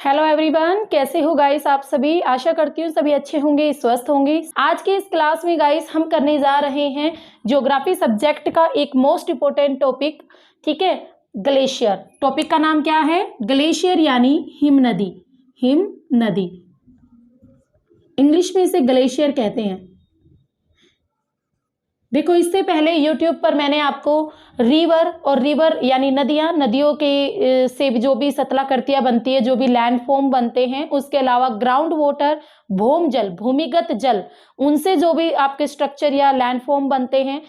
Hello everyone, कैसे हो guys आप सभी। आशा करती हूँ सभी अच्छे होंगे, स्वस्थ होंगे। आज के इस क्लास में गाइस हम करने जा रहे हैं ज्योग्राफी सब्जेक्ट का एक मोस्ट इम्पोर्टेंट टॉपिक, ठीक है, ग्लेशियर। टॉपिक का नाम क्या है? ग्लेशियर यानी हिम नदी। हिम नदी, इंग्लिश में इसे ग्लेशियर कहते हैं। देखो, इससे पहले YouTube पर मैंने आपको रिवर और रिवर यानी नदियाँ, नदियों के से जो भी सतलाकृतियाँ बनती है, जो भी लैंडफॉर्म बनते हैं, उसके अलावा ग्राउंड वाटर, भूम जल, भूमिगत जल, उनसे जो भी आपके स्ट्रक्चर या लैंडफॉर्म बनते हैं,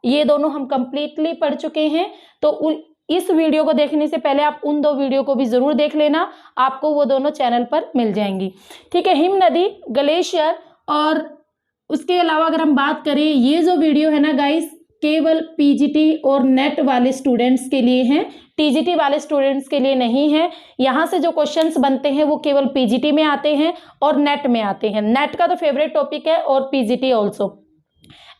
ये दोनों हम कंप्लीटली पढ़ चुके हैं। तो इस वीडियो को देखने से पहले आप उन दो वीडियो को भी जरूर देख लेना, आपको वो दोनों चैनल पर मिल जाएंगी, ठीक है। हिम नदी, ग्लेशियर, और उसके अलावा अगर हम बात करें, ये जो वीडियो है ना गाइस, केवल पीजीटी और नेट वाले स्टूडेंट्स के लिए हैं, टीजीटी वाले स्टूडेंट्स के लिए नहीं है। यहाँ से जो क्वेश्चंस बनते हैं वो केवल पीजीटी में आते हैं और नेट में आते हैं। नेट का तो फेवरेट टॉपिक है और पीजीटी ऑल्सो।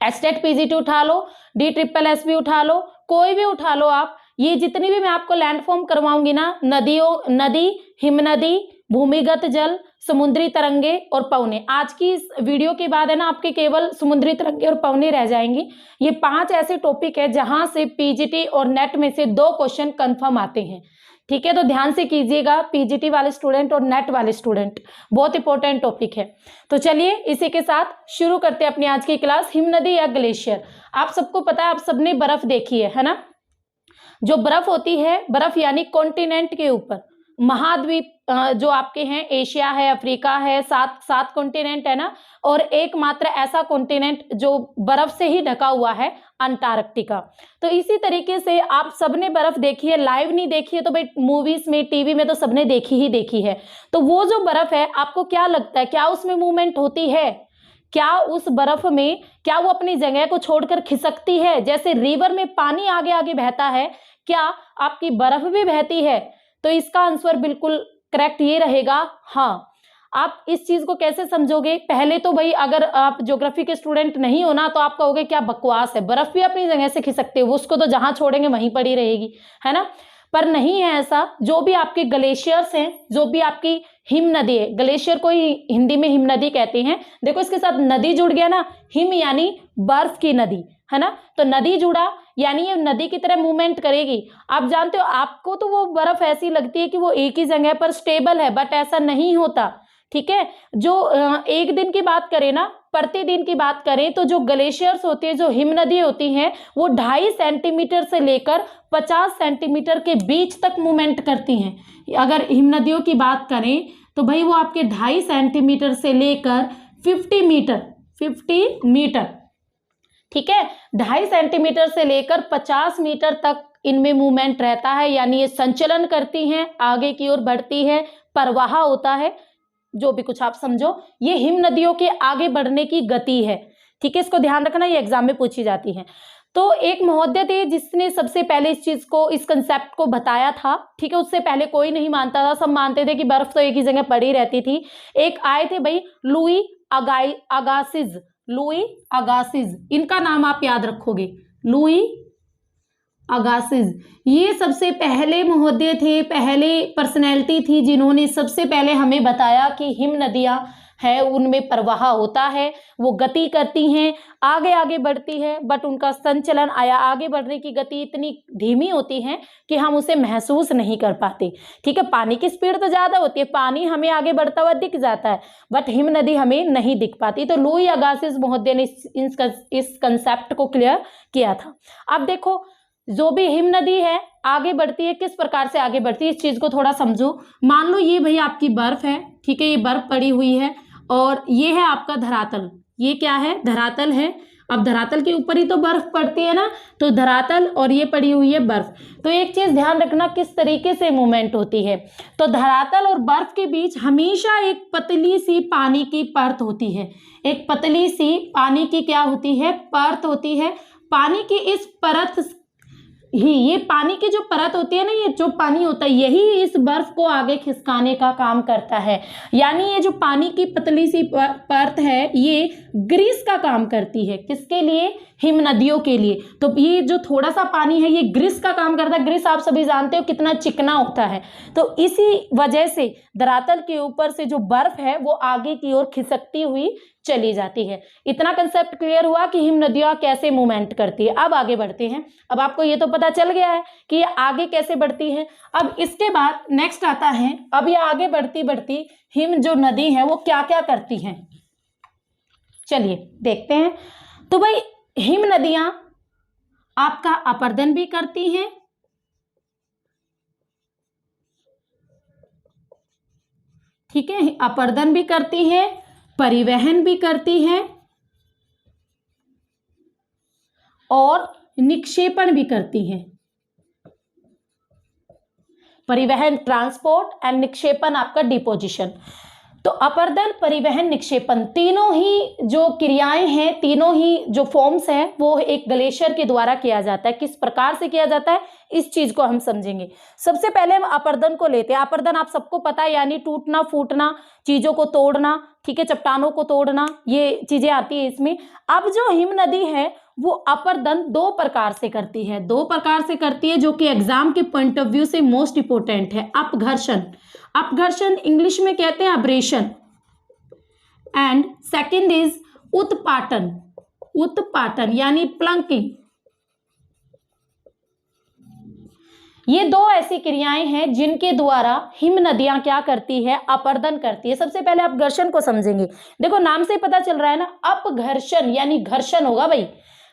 एस्टेट पीजीटी उठा लो, DSSS भी उठा लो, कोई भी उठा लो आप। ये जितनी भी मैं आपको लैंडफॉर्म करवाऊंगी ना, नदी, हिमनदी, भूमिगत जल, समुद्री तरंगे और पवने, आज की इस वीडियो के बाद है ना आपके केवल समुद्री तरंगे और पवने रह जाएंगी। ये 5 ऐसे टॉपिक है जहां से पीजीटी और नेट में से 2 क्वेश्चन कंफर्म आते हैं, ठीक है। तो ध्यान से कीजिएगा, पीजीटी वाले स्टूडेंट और नेट वाले स्टूडेंट, बहुत इंपॉर्टेंट टॉपिक है। तो चलिए इसी के साथ शुरू करते हैं अपनी आज की क्लास। हिम नदी या ग्लेशियर, आप सबको पता है, आप सबने बर्फ देखी है ना। जो बर्फ होती है, बर्फ यानी कॉन्टिनेंट के ऊपर, महाद्वीप जो आपके हैं, एशिया है, अफ्रीका है, 7 कॉन्टिनेंट है ना, और एकमात्र ऐसा कॉन्टिनेंट जो बर्फ से ही ढका हुआ है, अंटार्कटिका। तो इसी तरीके से आप सबने बर्फ देखी है, लाइव नहीं देखी है तो भाई मूवीज में, टीवी में तो सबने देखी ही देखी है। तो वो जो बर्फ है, आपको क्या लगता है, क्या उसमें मूवमेंट होती है? क्या उस बर्फ में, क्या वो अपनी जगह को छोड़कर खिसकती है? जैसे रिवर में पानी आगे आगे बहता है, क्या आपकी बर्फ भी बहती है? तो इसका आंसर बिल्कुल करेक्ट ये रहेगा, हाँ। आप इस चीज को कैसे समझोगे? पहले तो भाई अगर आप ज्योग्राफी के स्टूडेंट नहीं हो ना, तो आप कहोगे क्या बकवास है, बर्फ भी अपनी जगह से खिसकती है, उसको तो जहां छोड़ेंगे वहीं पड़ी रहेगी, है ना। पर नहीं है ऐसा। जो भी आपके ग्लेशियर्स हैं, जो भी आपकी हिम नदी है, ग्लेशियर को ही हिंदी में हिम नदी कहते हैं। देखो इसके साथ नदी जुड़ गया ना, हिम यानी बर्फ की नदी, है ना। तो नदी जुड़ा यानी ये नदी की तरह मूवमेंट करेगी। आप जानते हो, आपको तो वो बर्फ ऐसी लगती है कि वो एक ही जगह पर स्टेबल है, बट ऐसा नहीं होता, ठीक है। जो एक दिन की बात करें ना, प्रतिदिन की बात करें, तो जो ग्लेशियर्स होते हैं, जो हिम नदी होती हैं, वो 2.5 सेंटीमीटर से लेकर 50 सेंटीमीटर के बीच तक मूवमेंट करती हैं। अगर हिम नदियों की बात करें तो भाई वो आपके 2.5 सेंटीमीटर से लेकर 50 मीटर, ठीक है, 2.5 सेंटीमीटर से लेकर 50 मीटर तक इनमें मूवमेंट रहता है। यानी ये संचलन करती हैं, आगे की ओर बढ़ती है, प्रवाह होता है, जो भी कुछ आप समझो, ये हिम नदियों के आगे बढ़ने की गति है, ठीक है। इसको ध्यान रखना, ये एग्जाम में पूछी जाती है। तो एक महोदय थे जिसने सबसे पहले इस चीज को, इस कंसेप्ट को बताया था, ठीक है। उससे पहले कोई नहीं मानता था, सब मानते थे कि बर्फ तो एक ही जगह पड़ी रहती थी। एक आए थे भाई, लुई अगासिज, इनका नाम आप याद रखोगे, लुई अगासिज। ये सबसे पहले महोदय थे, पहले पर्सनैलिटी थी जिन्होंने सबसे पहले हमें बताया कि हिम नदियां है, उनमें प्रवाह होता है, वो गति करती हैं, आगे आगे बढ़ती है, बट उनका संचलन आया, आगे बढ़ने की गति इतनी धीमी होती है कि हम उसे महसूस नहीं कर पाते, ठीक है। पानी की स्पीड तो ज़्यादा होती है, पानी हमें आगे बढ़ता हुआ दिख जाता है, बट हिम नदी हमें नहीं दिख पाती। तो लुई अगासिज महोदय ने इस कंसेप्ट को क्लियर किया था। अब देखो, जो भी हिम नदी है आगे बढ़ती है, किस प्रकार से आगे बढ़ती है, इस चीज को थोड़ा समझो। मान लो ये भाई आपकी बर्फ है, ठीक है, ये बर्फ पड़ी हुई है, और ये है आपका धरातल। ये क्या है? धरातल है। अब धरातल के ऊपर ही तो बर्फ पड़ती है ना, तो धरातल और ये पड़ी हुई है बर्फ। तो एक चीज ध्यान रखना, किस तरीके से मूवमेंट होती है। तो धरातल और बर्फ के बीच हमेशा एक पतली सी पानी की परत होती है, एक पतली सी पानी की क्या होती है? परत होती है। पानी की इस परत ये पानी की जो परत होती है ना, ये जो पानी होता है यही इस बर्फ को आगे खिसकाने का काम करता है। यानी ये जो पानी की पतली सी परत है ये ग्रीस का काम करती है। किसके लिए? हिम नदियों के लिए। तो ये जो थोड़ा सा पानी है ये ग्रीस का काम करता है। ग्रीस आप सभी जानते हो कितना चिकना होता है। तो इसी वजह से धरातल के ऊपर से जो बर्फ है वो आगे की ओर खिसकती हुई चली जाती है। इतना कंसेप्ट क्लियर हुआ कि हिम नदियां कैसे मूवमेंट करती है। अब आगे बढ़ते हैं। अब आपको ये तो पता चल गया है कि ये आगे कैसे बढ़ती है। अब इसके बाद नेक्स्ट आता है, अब ये आगे बढ़ती बढ़ती हिम जो नदी है वो क्या क्या करती है, चलिए देखते हैं। तो भाई हिम नदियां आपका अपरदन भी करती हैं, ठीक है, अपरदन भी करती है, परिवहन भी करती है और निक्षेपण भी करती है। परिवहन ट्रांसपोर्ट एंड निक्षेपण आपका डिपोजिशन। तो अपरदन, परिवहन, निक्षेपण तीनों ही जो क्रियाएं हैं, तीनों ही जो फॉर्म्स हैं वो एक ग्लेशियर के द्वारा किया जाता है। किस प्रकार से किया जाता है इस चीज को हम समझेंगे। सबसे पहले हम अपरदन को लेते हैं। अपरदन आप सबको पता है, यानी टूटना फूटना, चीजों को तोड़ना, ठीक है, चट्टानों को तोड़ना, ये चीजें आती है इसमें। अब जो हिम नदी है वो अपरदन दो प्रकार से करती है, दो प्रकार से करती है जो कि एग्जाम के पॉइंट ऑफ व्यू से मोस्ट इंपोर्टेंट है। अपघर्षण, अपघर्षण इंग्लिश में कहते हैं अब्रेशन, एंड सेकंड इज उत्पाटन, उत्पाटन यानी प्लंकिंग। ये दो ऐसी क्रियाएं हैं जिनके द्वारा हिम नदियां क्या करती है, अपरदन करती है। सबसे पहले अपघर्षण को समझेंगे। देखो नाम से पता चल रहा है ना, अपघर्षण यानी घर्षण होगा भाई,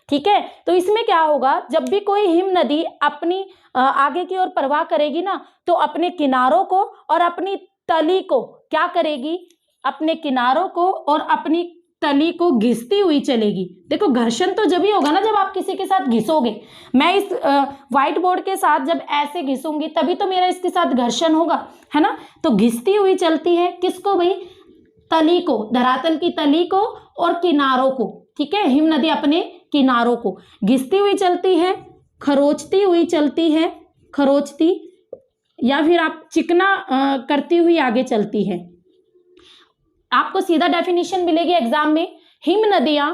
ठीक है। तो इसमें क्या होगा, जब भी कोई हिम नदी अपनी आगे की ओर प्रवाह करेगी ना, तो अपने किनारों को और अपनी तली को क्या करेगी, अपने किनारों को और अपनी तली को घिसती हुई चलेगी। देखो घर्षण तो जब ही होगा ना जब आप किसी के साथ घिसोगे। मैं इस व्हाइट बोर्ड के साथ जब ऐसे घिसूंगी तभी तो मेरा इसके साथ घर्षण होगा, है ना। तो घिसती हुई चलती है, किसको भाई, तली को, धरातल की तली को और किनारों को, ठीक है। हिम नदी अपने किनारों को घिसती हुई चलती है, खरोचती हुई चलती है, खरोचती, या फिर आप चिकना करती हुई आगे चलती है। आपको सीधा डेफिनेशन मिलेगी एग्जाम में। हिम नदियां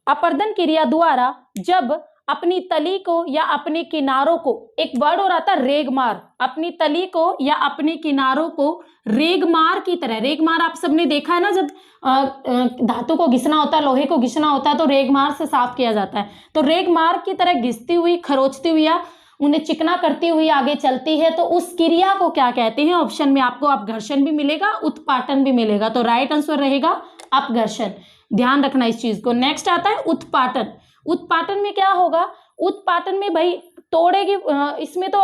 अपरदन क्रिया द्वारा जब अपनी तली को या अपने किनारों को, एक वर्ड और आता है रेगमार, अपनी तली को या अपने किनारों को रेगमार की तरह, रेगमार आप सबने देखा है ना, जब धातु को घिसना होता है, लोहे को घिसना होता है तो रेगमार से साफ किया जाता है। तो रेगमार की तरह घिसती हुई, खरोचती हुई या उन्हें चिकना करती हुई आगे चलती है। तो उस क्रिया को क्या कहते हैं, ऑप्शन में आपको अपघर्षण भी मिलेगा, उत्पाटन भी मिलेगा। तो राइट आंसर रहेगा अपघर्षण, ध्यान रखना इस चीज को। नेक्स्ट आता है उत्पाटन। उत्पाटन में क्या होगा, उत्पाटन में भाई तोड़ेगी, इसमें तो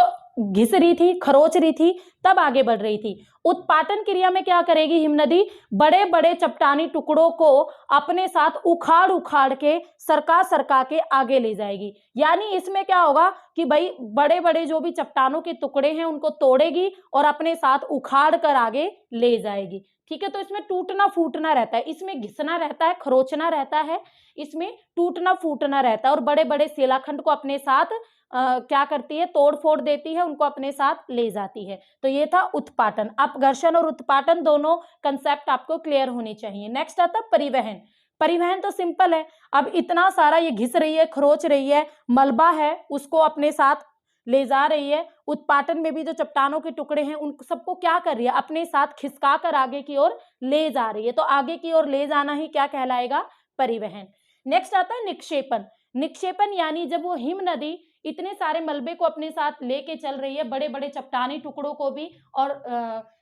घिस रही थी, खरोच रही थी, तब आगे बढ़ रही थी। उत्पाटन क्रिया में क्या करेगी हिम नदी, बड़े बड़े चट्टानी टुकड़ों को अपने साथ उखाड़ उखाड़ के, सरका सरका के आगे ले जाएगी। यानी इसमें क्या होगा कि भाई बड़े बड़े जो भी चट्टानों के टुकड़े हैं उनको तोड़ेगी और अपने साथ उखाड़ कर आगे ले जाएगी, ठीक है। तो इसमें टूटना फूटना रहता है, इसमें घिसना रहता है, खरोचना रहता है, इसमें टूटना फूटना रहता है। और बड़े बड़े शिलाखंड को अपने साथ क्या करती है, तोड़ फोड़ देती है, उनको अपने साथ ले जाती है। तो ये था उत्पाटन। अपघर्षण और उत्पाटन दोनों कंसेप्ट आपको क्लियर होने चाहिए। नेक्स्ट आता है परिवहन। परिवहन तो सिंपल है, अब इतना सारा ये घिस रही है, खरोच रही है, मलबा है, उसको अपने साथ ले जा रही है। उत्पाटन में भी जो चट्टानों के टुकड़े हैं उन सबको क्या कर रही है, अपने साथ खिसका कर आगे की ओर ले जा रही है। तो आगे की ओर ले जाना ही क्या कहलाएगा, परिवहन। नेक्स्ट आता है निक्षेपण। निक्षेपण यानी जब वो हिम नदी इतने सारे मलबे को अपने साथ लेके चल रही है, बड़े बड़े चट्टानी टुकड़ों को भी और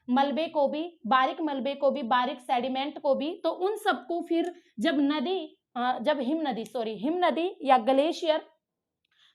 मलबे को भी, बारीक मलबे को भी, बारीक सेडिमेंट को भी, तो उन सबको फिर जब नदी जब हिम नदी या ग्लेशियर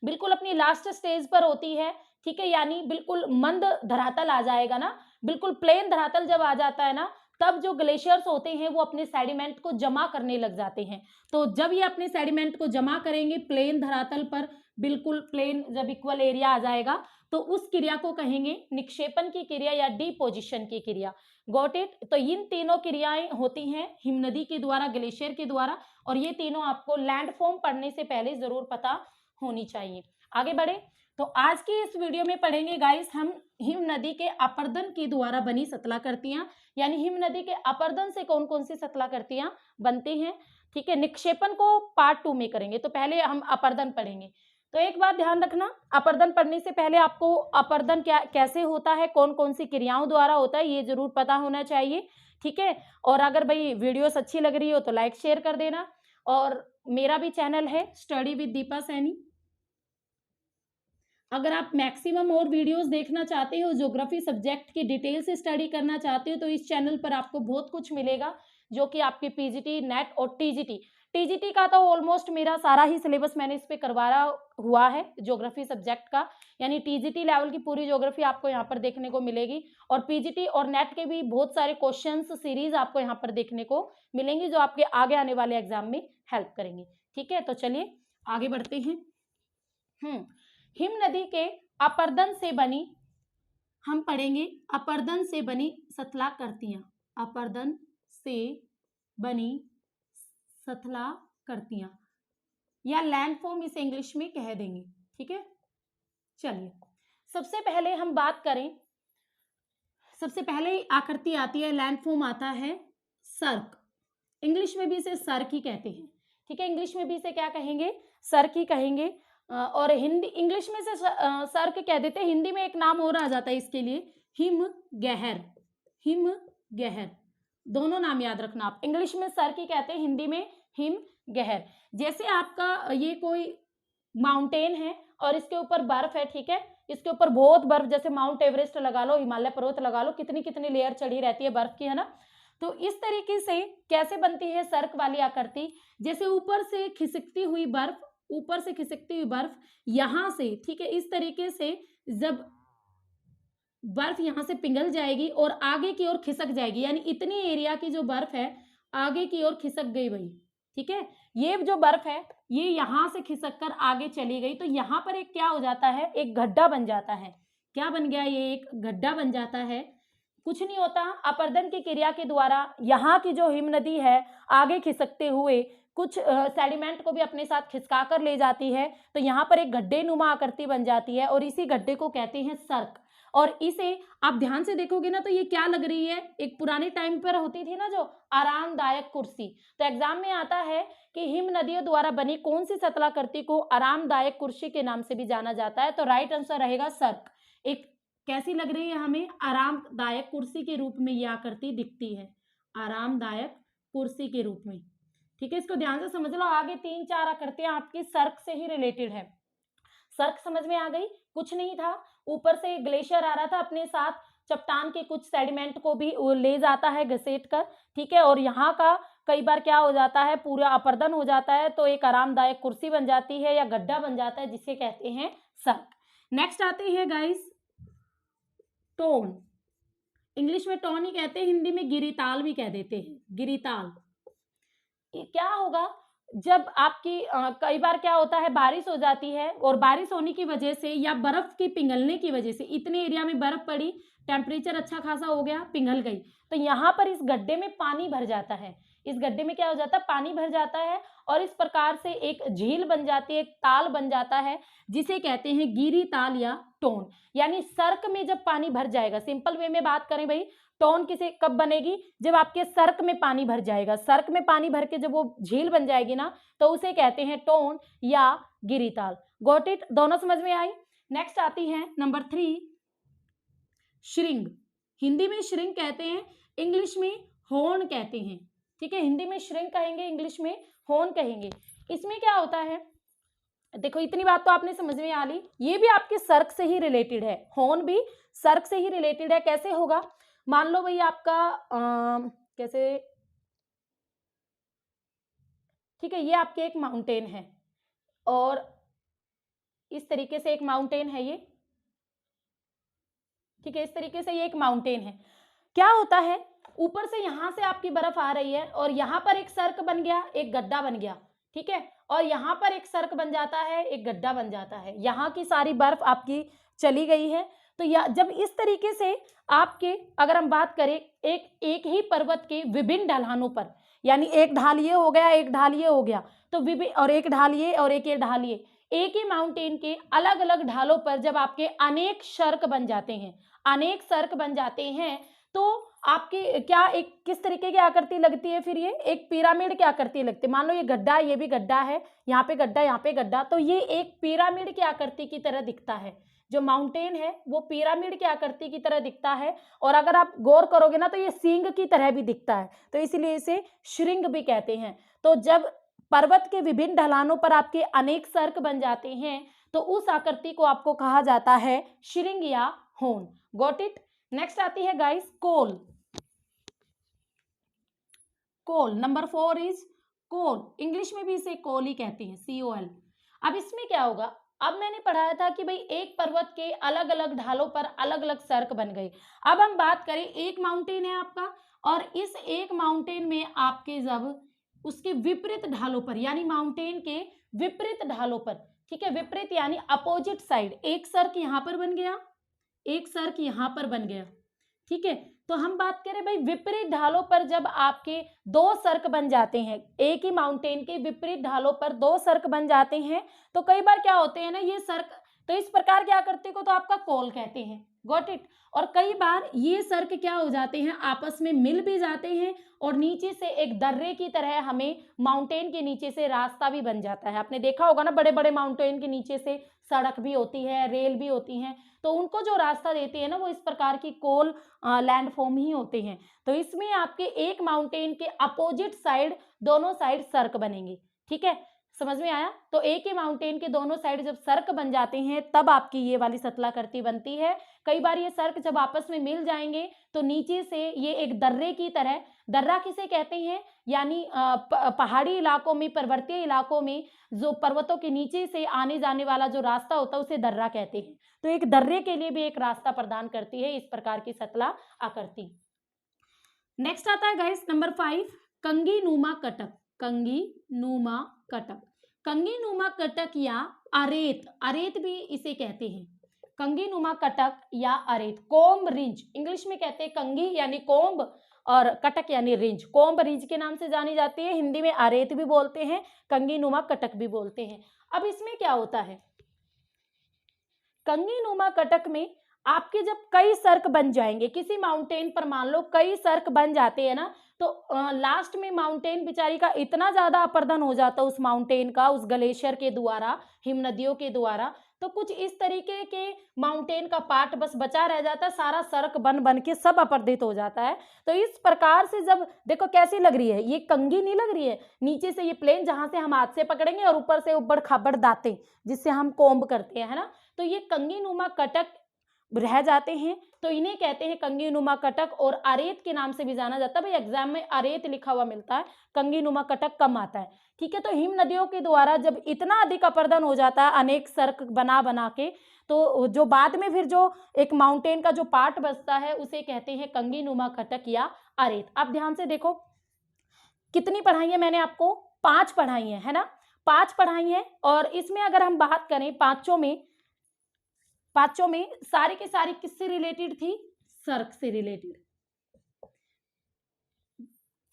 बिल्कुल अपनी लास्ट स्टेज पर होती है, ठीक है, यानी बिल्कुल मंद धरातल आ जाएगा ना, बिल्कुल प्लेन धरातल जब आ जाता है ना, तब जो ग्लेशियर्स होते हैं वो अपने सेडिमेंट को जमा करने लग जाते हैं। तो जब ये अपने सेडिमेंट को जमा करेंगे प्लेन धरातल पर, बिल्कुल प्लेन जब इक्वल एरिया आ जाएगा, तो उस क्रिया को कहेंगे निक्षेपण की क्रिया या डिपोजिशन की क्रिया। Got it. तो इन तीनों क्रियाएं होती हैं हिम नदी के द्वारा, ग्लेशियर के द्वारा, और ये तीनों आपको लैंडफॉर्म पढ़ने से पहले जरूर पता होनी चाहिए। आगे बढ़े। तो आज की इस वीडियो में पढ़ेंगे गाइस हम हिम नदी के अपर्दन के द्वारा बनी सतलाकृतियां, यानी हिम नदी के अपर्दन से कौन कौन सी सतलाकृतियां बनती हैं। ठीक है, निक्षेपण को पार्ट 2 में करेंगे, तो पहले हम अपर्दन पढ़ेंगे। तो एक बात ध्यान रखना, अपर्दन पढ़ने से पहले आपको अपर्दन क्या कैसे होता है, कौन कौन सी क्रियाओं द्वारा होता है, ये जरूर पता होना चाहिए। ठीक है, और अगर भाई वीडियोस अच्छी लग रही हो तो लाइक शेयर कर देना। और मेरा भी चैनल है स्टडी विद दीपा सैनी, अगर आप मैक्सिमम और वीडियोस देखना चाहते हो, ज्योग्राफी सब्जेक्ट की डिटेल से स्टडी करना चाहते हो, तो इस चैनल पर आपको बहुत कुछ मिलेगा जो कि आपके पीजीटी, नेट और टीजीटी का तो ऑलमोस्ट मेरा सारा ही सिलेबस मैंने इस पे करवाया हुआ है ज्योग्राफी सब्जेक्ट का, यानी टीजीटी लेवल की पूरी ज्योग्राफी आपको यहाँ पर देखने को मिलेगी। और पीजीटी और नेट के भी बहुत सारे क्वेश्चंस सीरीज आपको यहाँ पर देखने को मिलेंगी जो आपके आगे आने वाले एग्जाम में हेल्प करेंगी। ठीक है, तो चलिए आगे बढ़ते हैं। हिम नदी के अपर्दन से बनी, हम पढ़ेंगे अपर्दन से बनी सतलाकृतियां, अपर्दन से बनी सतलाकृतियां या लैंडफॉर्म इसे इंग्लिश में कह देंगे। ठीक है, चलिए सबसे पहले हम बात करें, सबसे पहले आकृति आती है, लैंडफॉर्म आता है सर्क, इंग्लिश में भी इसे सर्क ही कहते हैं। ठीक है, इंग्लिश में भी इसे क्या कहेंगे, सर्क ही कहेंगे। और हिंदी इंग्लिश में से सर्क कह देते हैं, हिंदी में एक नाम और आ जाता है इसके लिए, हिम गहर, हिम गहर, दोनों नाम याद रखना आप, इंग्लिश में सर्क ही कहते हैं, हिंदी में हिम गहर। जैसे आपका ये कोई माउंटेन है और इसके ऊपर बर्फ है, ठीक है, इसके ऊपर बहुत बर्फ, जैसे माउंट एवरेस्ट लगा लो, हिमालय पर्वत लगा लो, कितनी कितनी लेयर चढ़ी रहती है बर्फ की, है ना। तो इस तरीके से कैसे बनती है सर्क वाली आकृति, जैसे ऊपर से खिसकती हुई बर्फ, ऊपर से खिसकती हुई बर्फ यहां से, ठीक है, इस तरीके से जब बर्फ यहां से पिघल जाएगी और आगे की ओर खिसक जाएगी, यानी इतनी एरिया की जो बर्फ है आगे की ओर खिसक गई वही। ठीक है, ये जो बर्फ है ये यहां से खिसक कर आगे चली गई, तो यहां पर एक क्या हो जाता है, एक गड्ढा बन जाता है। क्या बन गया, ये एक गड्ढा बन जाता है। कुछ नहीं होता, अपर्दन की क्रिया के द्वारा यहाँ की जो हिम नदी है आगे खिसकते हुए कुछ सेडिमेंट को भी अपने साथ खिसका कर ले जाती है, तो यहाँ पर एक गड्ढे नुमा आकृति बन जाती है और इसी गड्ढे को कहते हैं सर्क। और इसे आप ध्यान से देखोगे ना तो ये क्या लग रही है, एक पुराने टाइम पर होती थी ना जो आरामदायक कुर्सी, तो एग्जाम में आता है कि हिम नदियों द्वारा बनी कौन सी सतलाकृति को आरामदायक कुर्सी के नाम से भी जाना जाता है, तो राइट आंसर रहेगा सर्क। एक कैसी लग रही है हमें, आरामदायक कुर्सी के रूप में यह आकृति दिखती है, आरामदायक कुर्सी के रूप में। ठीक है, इसको ध्यान से समझ लो, आगे 3-4 आकृतियां आपकी सर्क से ही रिलेटेड है। सर्क समझ में आ गई, कुछ नहीं था, ऊपर से ग्लेशियर आ रहा था, अपने साथ चट्टान के कुछ सेडिमेंट को भी ले जाता है घसीट कर। ठीक है, और यहाँ का कई बार क्या हो जाता है, पूरा अपर्दन हो जाता है, तो एक आरामदायक कुर्सी बन जाती है या गड्ढा बन जाता है, जिसे कहते हैं सर्क। नेक्स्ट आते हैं गाइस टोन, इंग्लिश में टोन ही कहते हैं, हिंदी में गिरिताल भी कह देते हैं, गिरिताल। क्या होगा जब आपकी कई बार क्या होता है, बारिश हो जाती है और बारिश होने की वजह से या बर्फ के पिघलने की वजह से, इतने एरिया में बर्फ पड़ी, टेम्परेचर अच्छा खासा हो गया, पिघल गई, तो यहाँ पर इस गड्ढे में पानी भर जाता है, इस गड्ढे में क्या हो जाता है, पानी भर जाता है और इस प्रकार से एक झील बन जाती है, एक ताल बन जाता है, जिसे कहते हैं गिरी ताल या टोन। यानी सर्क में जब पानी भर जाएगा, सिंपल वे में बात करें भाई, टोन किसे कब बनेगी, जब आपके सर्क में पानी भर जाएगा, सर्क में पानी भर के जब वो झील बन जाएगी ना, तो उसे कहते हैं टोन या गिरिताल। गॉट इट, दोनों समझ में आई। नेक्स्ट आती है नंबर 3 श्रिंग, हिंदी में श्रिंग कहते हैं, इंग्लिश में हॉर्न कहते हैं। ठीक है, हिंदी में श्रिंग कहेंगे, इंग्लिश में हॉर्न कहेंगे। इसमें क्या होता है, देखो इतनी बात तो आपने समझ में आ ली, ये भी आपके सर्क से ही रिलेटेड है, हॉर्न भी सर्क से ही रिलेटेड है। कैसे होगा, मान लो भाई आपका कैसे, ठीक है, ये आपके एक माउंटेन है और इस तरीके से एक माउंटेन है ये, ठीक है, इस तरीके से ये एक माउंटेन है। क्या होता है, ऊपर से यहां से आपकी बर्फ आ रही है और यहां पर एक सर्क बन गया, एक गड्ढा बन गया, ठीक है, और यहां पर एक सर्क बन जाता है, एक गड्ढा बन जाता है, यहां की सारी बर्फ आपकी चली गई है। तो या जब इस तरीके से आपके, अगर हम बात करें एक ही पर्वत के विभिन्न ढलानों पर, यानी एक ढाल ये हो गया, एक ढाल ये हो गया, तो विभिन्न, और एक ढाल ये और एक ये ढाल ये, एक ही माउंटेन के अलग अलग ढालों पर जब आपके अनेक सर्क बन जाते हैं, अनेक सर्क बन जाते हैं, तो आपकी क्या एक किस तरीके की आकृति लगती है, फिर ये एक पिरामिड की आकृति लगती है। मान लो ये गड्ढा, ये भी गड्ढा है, यहाँ पे गड्ढा, यहाँ पे गड्ढा, तो ये एक पिरामिड की आकृति की तरह दिखता है। जो माउंटेन है वो पिरामिड की आकृति की तरह दिखता है, और अगर आप गौर करोगे ना तो ये सींग की तरह भी दिखता है, तो इसलिए इसे श्रृंग भी कहते हैं। तो जब पर्वत के विभिन्न ढलानों पर आपके अनेक सर्क बन जाते हैं तो उस आकृति को आपको कहा जाता है श्रृंग या होन। Got it. नेक्स्ट आती है guys coal. Coal number 4 is coal. English में भी इसे कोल ही कहते हैं, COL। अब इसमें क्या होगा, अब मैंने पढ़ाया था कि भाई एक पर्वत के अलग अलग ढालों पर अलग अलग सर्क बन गए। अब हम बात करें, एक माउंटेन है आपका, और इस एक माउंटेन में आपके जब उसके विपरीत ढालों पर, यानी माउंटेन के विपरीत ढालों पर, ठीक है, विपरीत यानी अपोजिट साइड, एक सर्क यहाँ पर बन गया, एक सर्क यहाँ पर बन गया, ठीक है। तो हम बात करें भाई विपरीत ढालों पर जब आपके दो सर्क बन जाते हैं, एक ही माउंटेन के विपरीत ढालों पर दो सर्क बन जाते हैं, तो कई बार क्या होते हैं ना ये सर्क, तो इस प्रकार की आकृति को तो आपका कोल कहते हैं। Got it. और कई बार ये सर्क क्या हो जाते हैं, आपस में मिल भी जाते हैं, और नीचे से एक दर्रे की तरह हमें माउंटेन के नीचे से रास्ता भी बन जाता है। आपने देखा होगा ना, बड़े बड़े माउंटेन के नीचे से सड़क भी होती है, रेल भी होती हैं, तो उनको जो रास्ता देती है ना वो इस प्रकार की कोल लैंडफॉर्म ही होते हैं। तो इसमें आपके एक माउंटेन के अपोजिट साइड दोनों साइड सर्क बनेंगे, ठीक है, समझ में आया। तो एक ही माउंटेन के दोनों साइड जब सर्क बन जाते हैं तब आपकी ये वाली सतलाकृति बनती है। कई बार ये सर्क जब आपस में मिल जाएंगे तो नीचे से ये एक दर्रे की तरह, दर्रा किसे कहते हैं, यानी पहाड़ी इलाकों में, पर्वतीय इलाकों में जो पर्वतों के नीचे से आने जाने वाला जो रास्ता होता है उसे दर्रा कहते हैं। तो एक दर्रे के लिए भी एक रास्ता प्रदान करती है इस प्रकार की सतला आकृति। नेक्स्ट आता है गाइस नंबर 5, कंगी नुमा कटक। कंगी नुमा कटक, कंगी नुमा कटक या अरेत, अरेत भी इसे कहते हैं, कंगी नुमा कटक या अरेत। कोम्ब रिंज, इंग्लिश में कहते हैं कंगी यानी कोम्ब, और कटक यानी रिंज। कोम्ब रिंज के नाम से जानी जाती है, हिंदी में अरेत भी बोलते हैं, कंगी नुमा कटक भी बोलते हैं। अब इसमें क्या होता है, कंगी नुमा कटक में आपके जब कई सर्क बन जाएंगे किसी माउंटेन पर, मान लो कई सर्क बन जाते हैं ना, तो लास्ट में माउंटेन बेचारी का इतना ज्यादा अपर्दन हो जाता है उस माउंटेन का, उस ग्लेशियर के द्वारा, हिम नदियों के द्वारा, तो कुछ इस तरीके के माउंटेन का पार्ट बस बचा रह जाता है, सारा सर्क बन बन के सब अपर्दित हो जाता है। तो इस प्रकार से जब देखो कैसी लग रही है, ये कंगी नहीं लग रही है, नीचे से ये प्लेन जहां से हम हाथ से पकड़ेंगे, और ऊपर से उबड़ खाबड़ दांतें जिससे हम कोम्ब करते हैं, है ना, तो ये कंगी नुमा कटक रह जाते हैं, तो इन्हें कहते हैं कंगी नुमा कटक, और अरेत के नाम से भी जाना जाता है। भाई एग्जाम में अरेत लिखा हुआ मिलता है, कंगी नुमा कटक कम आता है, ठीक है। तो हिम नदियों के द्वारा जब इतना अधिक अपर्दन हो जाता है अनेक सर्क बना बना के, तो जो बाद में फिर जो एक माउंटेन का जो पार्ट बचता है उसे कहते हैं कंगी नुमा कटक या अरेत। अब ध्यान से देखो कितनी पढ़ाई है मैंने आपको, 5 पढ़ाई है ना, 5 पढ़ाई है, और इसमें अगर हम बात करें पांचों में सारी की सारी किससे रिलेटेड थी, सर्क से रिलेटेड।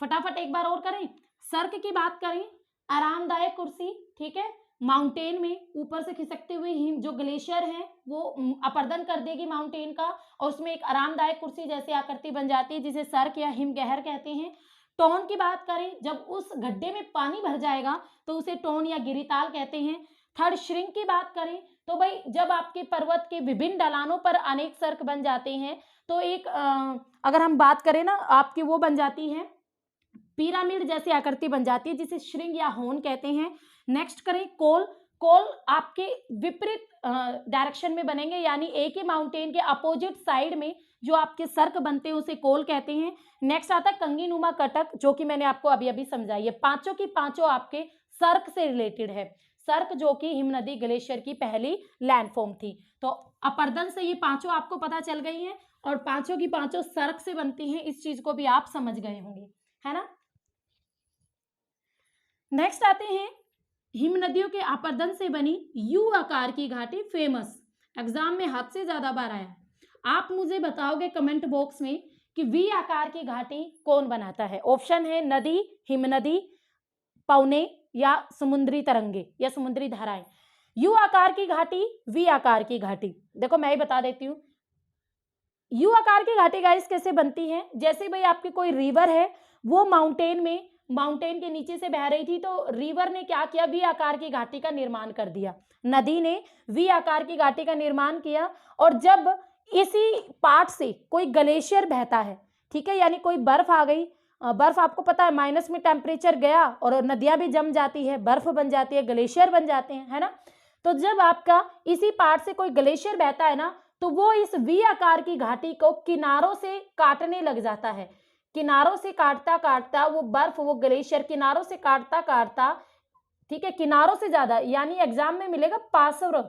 फटाफट एक बार और करें, सर्क की बात करें, आरामदायक कुर्सी, ठीक है, माउंटेन में ऊपर से खिसकते हुए हिम जो ग्लेशियर है वो अपर्दन कर देगी माउंटेन का, और उसमें एक आरामदायक कुर्सी जैसी आकृति बन जाती है जिसे सर्क या हिमगहर कहते हैं। टोन की बात करें, जब उस गड्ढे में पानी भर जाएगा तो उसे टोन या गिरिताल कहते हैं। थर्ड श्रिंग की बात करें तो भाई जब आपके पर्वत के विभिन्न ढलानों पर अनेक सर्क बन जाते हैं तो एक अगर हम बात करें ना आपकी वो बन जाती है पिरामिड जैसी आकृति बन जाती है जिसे श्रिंग या होन कहते हैं। नेक्स्ट करें कोल, कोल आपके विपरीत डायरेक्शन में बनेंगे, यानी एक ही माउंटेन के अपोजिट साइड में जो आपके सर्क बनते हैं उसे कोल कहते हैं। नेक्स्ट आता है कंगी नुमा कटक, जो कि मैंने आपको अभी अभी समझाई है। पांचों की पांचों आपके सर्क से रिलेटेड है, सर्क जो कि हिम नदी ग्लेशियर की पहली लैंडफॉर्म थी। तो अपर्दन से ये पांचों आपको पता चल गई है, और पांचों की पांचों सर्क से बनती हैं, इस चीज को भी आप समझ गए होंगे, है ना। नेक्स्ट आते हैं हिम नदियों के अपर्दन से बनी यू आकार की घाटी फेमस, एग्जाम में हद से ज्यादा बार आया। आप मुझे बताओगे कमेंट बॉक्स में कि वी आकार की घाटी कौन बनाता है। ऑप्शन है नदी, हिम नदी, पौने या समुद्री तरंगे या समुद्री धाराएं। यू आकार की घाटी, वी आकार की घाटी। देखो मैं ही बता देती हूँ, यू आकार की घाटी गाइस कैसे बनती है, जैसे भाई आपकी कोई रिवर है, वो माउंटेन के नीचे से बह रही थी, तो रिवर ने क्या किया, वी आकार की घाटी का निर्माण कर दिया, नदी ने वी आकार की घाटी का निर्माण किया। और जब इसी पार्ट से कोई ग्लेशियर बहता है, ठीक है, यानी कोई बर्फ आ गई, बर्फ आपको पता है माइनस में टेम्परेचर गया और नदियां भी जम जाती है, बर्फ बन जाती है, ग्लेशियर बन जाते हैं, है ना। तो जब आपका इसी पार्ट से कोई ग्लेशियर बहता है ना, तो वो इस वी आकार की घाटी को किनारों से काटने लग जाता है, किनारों से काटता काटता वो बर्फ, वो ग्लेशियर किनारों से काटता काटता, ठीक है, किनारों से ज्यादा, यानी एग्जाम में मिलेगा पार्श्व,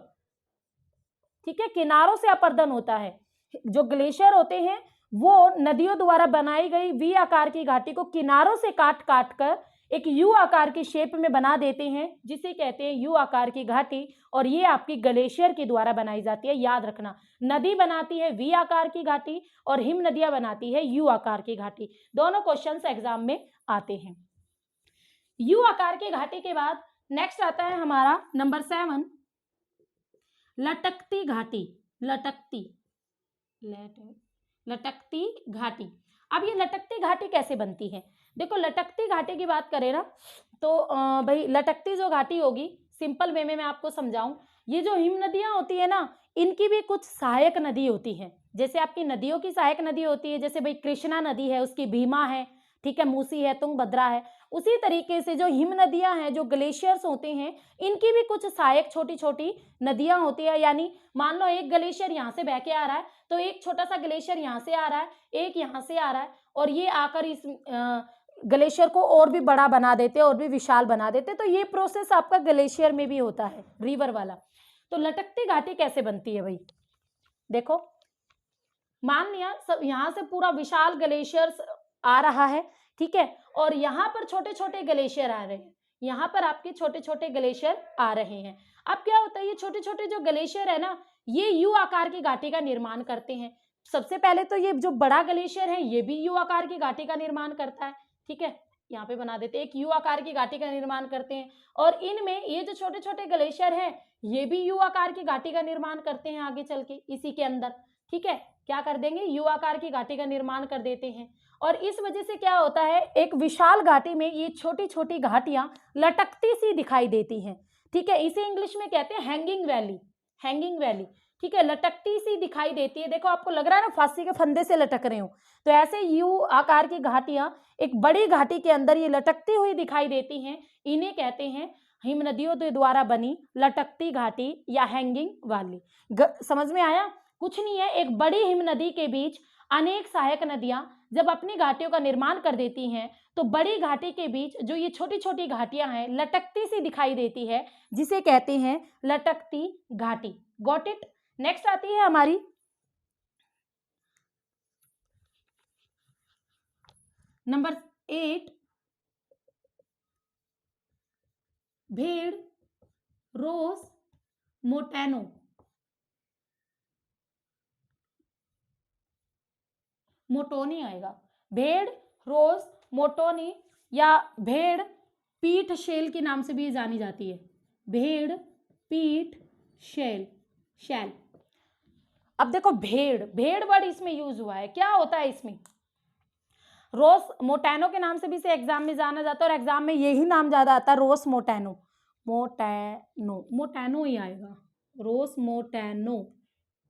ठीक है, किनारों से अपर्दन होता है। जो ग्लेशियर होते हैं वो नदियों द्वारा बनाई गई वी आकार की घाटी को किनारों से काट काट कर एक यू आकार की शेप में बना देते हैं, जिसे कहते हैं यू आकार की घाटी। और ये आपकी ग्लेशियर के द्वारा बनाई जाती है, याद रखना, नदी बनाती है वी आकार की घाटी और हिम नदियां बनाती है यू आकार की घाटी। दोनों क्वेश्चंस एग्जाम में आते हैं। यू आकार की घाटी के बाद नेक्स्ट आता है हमारा नंबर 7, लटकती घाटी, लटकती घाटी। अब ये लटकती घाटी कैसे बनती है, देखो लटकती घाटी की बात करें ना, तो भाई लटकती जो घाटी होगी, सिंपल वे में मैं आपको समझाऊं, ये जो हिम नदियां होती है ना, इनकी भी कुछ सहायक नदी होती है, जैसे आपकी नदियों की सहायक नदी होती है, जैसे भाई कृष्णा नदी है, उसकी भीमा है, ठीक है, मूसी है, तुंगभद्रा है। उसी तरीके से जो हिम नदियां हैं, जो ग्लेशियर्स होते हैं, इनकी भी कुछ सहायक छोटी छोटी नदियां होती है। यानी मान लो एक ग्लेशियर यहाँ से बह के आ रहा है, तो एक छोटा सा ग्लेशियर यहाँ से आ रहा है, एक यहाँ से आ रहा है, और ये आकर इस ग्लेशियर को और भी बड़ा बना देते हैं, और भी विशाल बना देते हैं। तो ये प्रोसेस आपका ग्लेशियर में भी होता है, रिवर वाला। तो लटकती घाटी कैसे बनती है भाई, देखो मान लिया सब यहाँ से पूरा विशाल ग्लेशियर आ रहा है, ठीक है, और यहाँ पर छोटे छोटे ग्लेशियर आ रहे हैं, यहाँ पर आपके छोटे छोटे ग्लेशियर आ रहे हैं। अब क्या होता है, ये छोटे छोटे जो ग्लेशियर है ना, ये यू आकार की घाटी का निर्माण करते हैं। सबसे पहले तो ये जो बड़ा ग्लेशियर है, ये भी यू आकार की घाटी का निर्माण करता है, ठीक है, यहाँ पे बना देते हैं, एक यू आकार की घाटी का निर्माण करते हैं। और इनमें ये जो छोटे छोटे ग्लेशियर हैं, ये भी यू आकार की घाटी का निर्माण करते हैं आगे चल के इसी के अंदर, ठीक है, क्या कर देंगे, यू आकार की घाटी का निर्माण कर देते हैं। और इस वजह से क्या होता है, एक विशाल घाटी में ये छोटी छोटी घाटियां लटकती सी दिखाई देती हैं, ठीक है, इसे इंग्लिश में कहते हैं हैंगिंग वैली, हैंगिंग वैली, ठीक है, लटकती सी दिखाई देती है। देखो आपको लग रहा है ना फांसी के फंदे से लटक रहे हो, तो ऐसे यू आकार की घाटियां एक बड़ी घाटी के अंदर ये लटकती हुई दिखाई देती हैं, इन्हें कहते हैं हिम नदियों द्वारा बनी लटकती घाटी या हैंगिंग वैली। समझ में आया, कुछ नहीं है, एक बड़ी हिम नदी के बीच अनेक सहायक नदियां जब अपनी घाटियों का निर्माण कर देती हैं, तो बड़ी घाटी के बीच जो ये छोटी छोटी घाटियां हैं लटकती सी दिखाई देती है, जिसे कहते हैं लटकती घाटी। Got it. नेक्स्ट आती है हमारी नंबर 8, भेड़, रोस, मोटेनो। मोटोनी आएगा, भेड़, रोस, मोटोनी, या भेड़ पीठ शेल के नाम से भी जानी जाती है, भेड़ पीठ शेल, शैल। अब देखो भेड़, भेड़ वर्ड इसमें यूज हुआ है, क्या होता है इसमें, रोस मोटेनो के नाम से भी इसे एग्जाम में जाना जाता है, और एग्जाम में यही नाम ज्यादा आता है, रोस मोटेनो, मोटेनो, मोटेनो ही आएगा, रोस मोटेनो,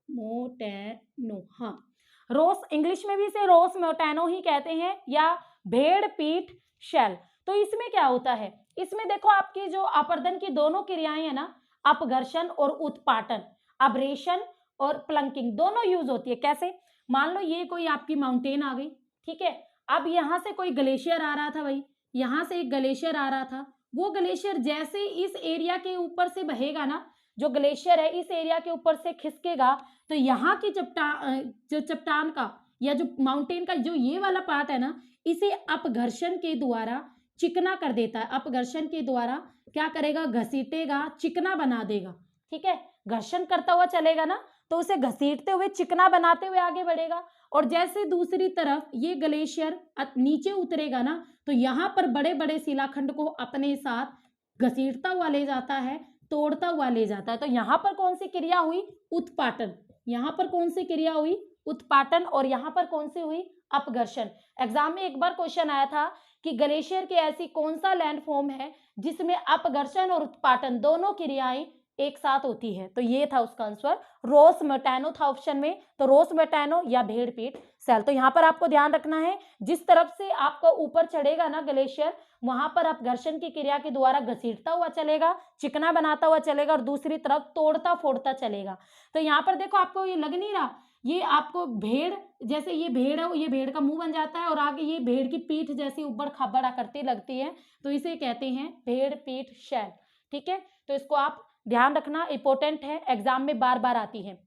मोटेनो, हाँ, रोस, इंग्लिश में भी इसे रोस मोटेनो ही कहते हैं, या भेड़ पीठ शैल। तो इसमें क्या होता है, इसमें देखो आपकी जो अपर्दन की दोनों क्रियाएं है ना, अपघर्षण और उत्पाटन, अब्रेशन और प्लंकिंग दोनों यूज होती है। कैसे, मान लो ये कोई आपकी माउंटेन आ गई, ठीक है, अब यहां से कोई ग्लेशियर आ रहा था भाई, यहां से एक ग्लेशियर आ रहा था, वो ग्लेशियर जैसे इस एरिया के ऊपर से बहेगा ना, जो ग्लेशियर है इस एरिया के ऊपर से खिसकेगा, तो यहाँ की चट्टान का या जो माउंटेन का जो ये वाला पार्ट है ना, इसे अपघर्षण के द्वारा चिकना कर देता है, अपघर्षण के द्वारा क्या करेगा, घसीटेगा, चिकना बना देगा, ठीक है, घर्षण करता हुआ चलेगा ना, तो उसे घसीटते हुए चिकना बनाते हुए आगे बढ़ेगा। और जैसे दूसरी तरफ ये ग्लेशियर नीचे उतरेगा ना, तो यहाँ पर बड़े बड़े शिलाखंड को अपने साथ घसीटता हुआ ले जाता है, तोड़ता हुआ ले जाता है। तो यहाँ पर कौन सी क्रिया हुई? उत्पाटन। यहाँ पर कौन सी क्रिया हुई? उत्पाटन। और यहाँ पर कौन सी हुई? अपघर्षण। एग्जाम में एक बार क्वेश्चन आया था कि ग्लेशियर की ऐसी कौन सा लैंडफॉर्म है जिसमें अपघर्षण और उत्पाटन दोनों क्रियाएं एक साथ होती है? तो ये था उसका आंसर, रोस मेटानो था ऑप्शन में। तो रोस मेटानो या भेड़ पीठ सेल। तो यहाँ पर आपको ध्यान रखना है, जिस तरफ से आपका ऊपर चढ़ेगा ना ग्लेशियर, वहां पर अपघर्षण की क्रिया के द्वारा घसीटता हुआ चलेगा, चिकना बनाता हुआ चलेगा, और दूसरी तरफ तोड़ता फोड़ता चलेगा। तो यहाँ पर देखो, आपको ये लग नहीं रहा, ये आपको भेड़, जैसे ये भेड़ है, ये भेड़ का मुंह बन जाता है और आगे ये भेड़ की पीठ जैसी उबड़ खाबड़ आकृति लगती है, तो इसे कहते हैं भेड़ पीठ शैल। ठीक है, तो इसको आप ध्यान रखना, इंपॉर्टेंट है, एग्जाम में बार बार आती है।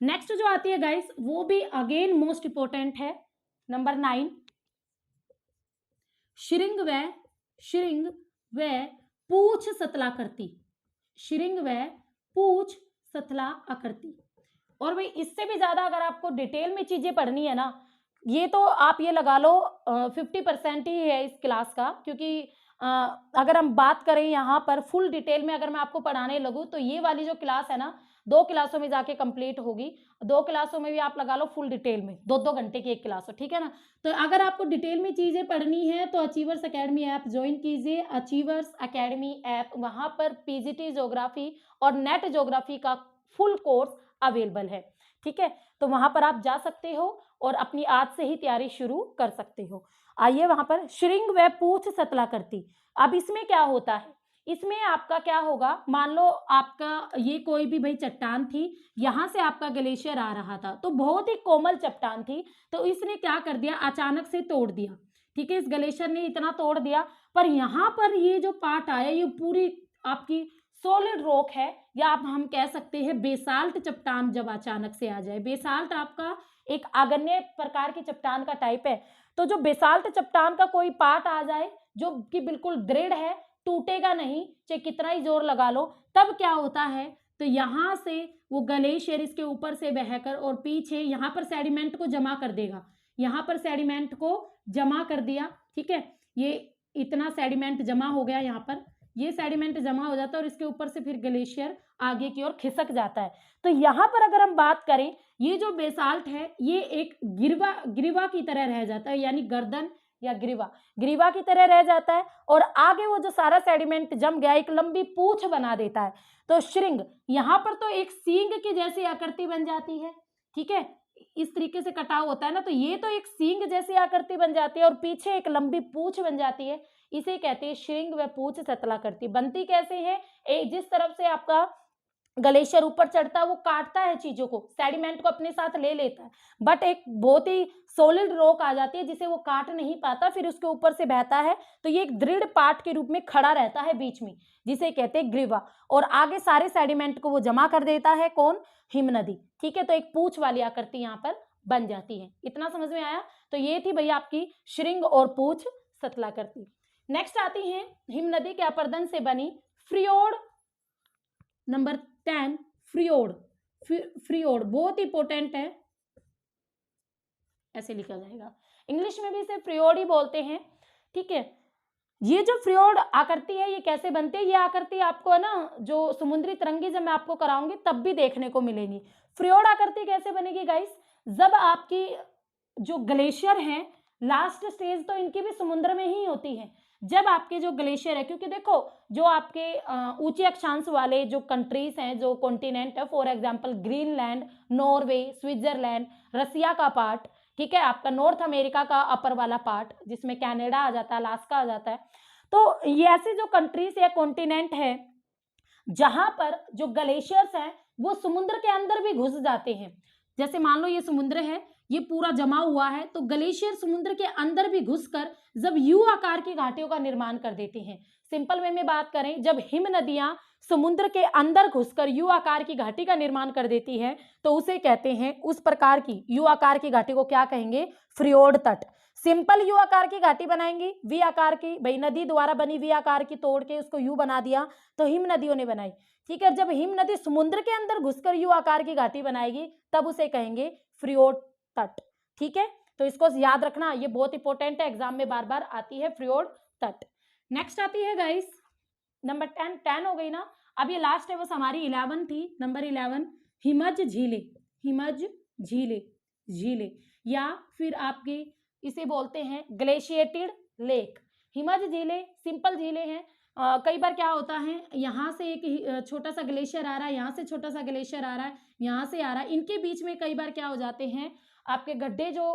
नेक्स्ट जो आती है गाइस, वो भी अगेन मोस्ट इंपॉर्टेंट है, नंबर 9, श्रृंग व पूछ सतला आकृति। श्रृंग व पूछ सतला आकृति। और भाई इससे भी ज्यादा अगर आपको डिटेल में चीजें पढ़नी है ना, ये तो आप ये लगा लो 50% ही है इस क्लास का, क्योंकि अगर हम बात करें यहाँ पर फुल डिटेल में अगर मैं आपको पढ़ाने लगूँ तो ये वाली जो क्लास है ना 2 क्लासों में जाके कंप्लीट होगी। 2 क्लासों में भी आप लगा लो फुल डिटेल में 2-2 घंटे की एक क्लास हो, ठीक है ना। तो अगर आपको डिटेल में चीजें पढ़नी है तो अचीवर्स एकेडमी ऐप ज्वाइन कीजिए। अचीवर्स एकेडमी ऐप, वहां पर पीजीटी ज्योग्राफी और नेट ज्योग्राफी का फुल कोर्स अवेलेबल है। ठीक है, तो वहां पर आप जा सकते हो और अपनी आज से ही तैयारी शुरू कर सकते हो। आइए वहां पर श्रृंग व पूछ सतला करती। अब इसमें क्या होता है, इसमें आपका क्या होगा, मान लो आपका ये कोई भी भाई चट्टान थी, यहां से आपका ग्लेशियर आ रहा था, तो बहुत ही कोमल चट्टान थी, तो इसने क्या कर दिया, अचानक से तोड़ दिया। ठीक है, इस ग्लेशियर ने इतना तोड़ दिया, पर यहाँ पर ये जो पार्ट आया ये पूरी आपकी सॉलिड रॉक है, या आप हम कह सकते हैं बेसाल्ट चट्टान जब अचानक से आ जाए। बेसाल्ट आपका एक आग्नेय प्रकार की चट्टान का टाइप है, तो जो बेसाल्ट चट्टान का कोई पार्ट आ जाए जो कि बिल्कुल दृढ़ है, टूटेगा नहीं चाहे कितना ही जोर लगा लो, तब क्या होता है, तो यहाँ से वो ग्लेशियर इसके ऊपर से बहकर और पीछे यहाँ पर सेडिमेंट को जमा कर देगा। यहाँ पर सेडिमेंट को जमा कर दिया, ठीक है, ये इतना सेडिमेंट जमा हो गया, यहाँ पर ये सेडिमेंट जमा हो जाता है और इसके ऊपर से फिर ग्लेशियर आगे की ओर खिसक जाता है। तो यहाँ पर अगर हम बात करें, ये जो बेसाल्ट है ये एक ग्रीवा की तरह रह जाता है, यानी गर्दन या ग्रीवा की तरह रह जाता है, और आगे वो जो सारा सेडिमेंट जम गया एक लंबी पूंछ बना देता है। तो श्रृंग यहाँ पर तो एक सींग की जैसी आकृति बन जाती है। ठीक है, इस तरीके से कटाव होता है ना, तो ये तो एक सींग जैसी आकृति बन जाती है और पीछे एक लंबी पूंछ बन जाती है। इसे कहते हैं श्रृंग व पूंछ सतलाकृति। बनती कैसे है, जिस तरफ से आपका ग्लेशियर ऊपर चढ़ता है वो काटता है चीजों को, सेडिमेंट को अपने साथ ले लेता है, बट एक बहुत ही सॉलिड रॉक आ जाती है जिसे वो काट नहीं पाता, फिर उसके ऊपर से बहता है, तो ये एक दृढ़ पार्ट के रूप में खड़ा रहता है बीच में, जिसे कहते हैं ग्रीवा, और आगे सारे सेडिमेंट को वो जमा कर देता है। कौन? हिमनदी। ठीक है, तो एक पूंछ वाली आकृति यहाँ पर बन जाती है। इतना समझ में आया? तो ये थी भैया आपकी श्रृंग और पूंछ सतलाकृति। नेक्स्ट आती है हिमनदी के अपर्दन से बनी फ्रियोड। नंबर 10 फ्रियोड बहुत इंपॉर्टेंट है, ऐसे लिखा जाएगा, इंग्लिश में भी इसे फ्रियोड ही बोलते हैं। ठीक है, ये जो फ्रियोड आकृति है ये कैसे बनती है, ये आकृति आपको है ना जो समुद्री तरंगे जब मैं आपको कराऊंगी तब भी देखने को मिलेंगी। फ्रियोड आकृति कैसे बनेगी गाइस, जब आपकी जो ग्लेशियर है लास्ट स्टेज तो इनकी भी समुद्र में ही होती है। जब आपके जो ग्लेशियर है, क्योंकि देखो जो आपके ऊंचे अक्षांश वाले जो कंट्रीज हैं, जो कॉन्टिनेंट है, for example Greenland, Norway, Switzerland, Russia का पार्ट, ठीक है, आपका नॉर्थ अमेरिका का अपर वाला पार्ट जिसमें कनाडा आ जाता है, अलास्का आ जाता है, तो ये ऐसे जो कंट्रीज या कॉन्टिनेंट है जहां पर जो ग्लेशियर्स हैं वो समुद्र के अंदर भी घुस जाते हैं। जैसे मान लो ये समुद्र है, ये पूरा जमा हुआ है, तो ग्लेशियर समुद्र के अंदर भी घुसकर जब यू आकार की घाटियों का निर्माण कर देते हैं। सिंपल वे में बात करें, जब हिम नदियां समुद्र के अंदर घुसकर यू आकार की घाटी का निर्माण कर देती है तो उसे कहते हैं, उस प्रकार की यू आकार की घाटी को क्या कहेंगे, फ्रियोड तट। सिंपल यू आकार की घाटी बनाएंगी, वी आकार की, भाई नदी द्वारा बनी वी आकार की तोड़ के उसको यू बना दिया, तो हिम नदियों ने बनाई। ठीक है, जब हिम नदी समुद्र के अंदर घुसकर यू आकार की घाटी बनाएगी तब उसे कहेंगे फ्रियोड तट। ठीक है, तो इसको याद रखना, ये बहुत इंपॉर्टेंट है, एग्जाम में बार बार आती है फ्रियोड तट। नेक्स्ट आती है गाइस नंबर 10 हो गई ना। अब ये लास्ट है बस हमारी 11 थी, नंबर 11, हिमज झीले, हिमज झीले, झीले या फिर आपके इसे बोलते हैं ग्लेशिएटेड लेक। हिमज झीले सिंपल झीलें हैं। कई बार क्या होता है, यहाँ से एक छोटा सा ग्लेशियर आ रहा है, यहाँ से छोटा सा ग्लेशियर आ रहा है, यहाँ से आ रहा है, इनके बीच में कई बार क्या हो जाते हैं, आपके गड्ढे जो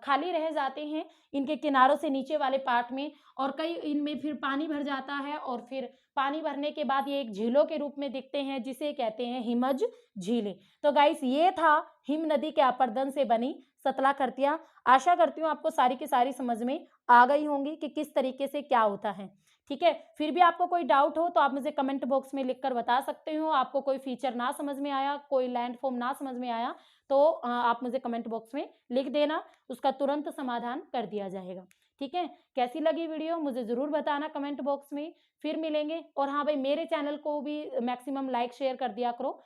खाली रह जाते हैं इनके किनारों से नीचे वाले पार्ट में, और कई इनमें फिर पानी भर जाता है, और फिर पानी भरने के बाद ये एक झीलों के रूप में दिखते हैं जिसे कहते हैं हिमज झीलें। तो गाइस ये था हिम नदी के अपरदन से बनी सतला खरतिया। आशा करती हूँ आपको सारी की सारी समझ में आ गई होंगी कि किस तरीके से क्या होता है। ठीक है, फिर भी आपको कोई डाउट हो तो आप मुझे कमेंट बॉक्स में लिखकर बता सकते हो। आपको कोई फीचर ना समझ में आया, कोई लैंड फॉर्म ना समझ में आया तो आप मुझे कमेंट बॉक्स में लिख देना, उसका तुरंत समाधान कर दिया जाएगा। ठीक है, कैसी लगी वीडियो मुझे ज़रूर बताना कमेंट बॉक्स में। फिर मिलेंगे, और हाँ भाई मेरे चैनल को भी मैक्सिमम लाइक शेयर कर दिया करो।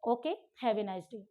Okay, have a nice day.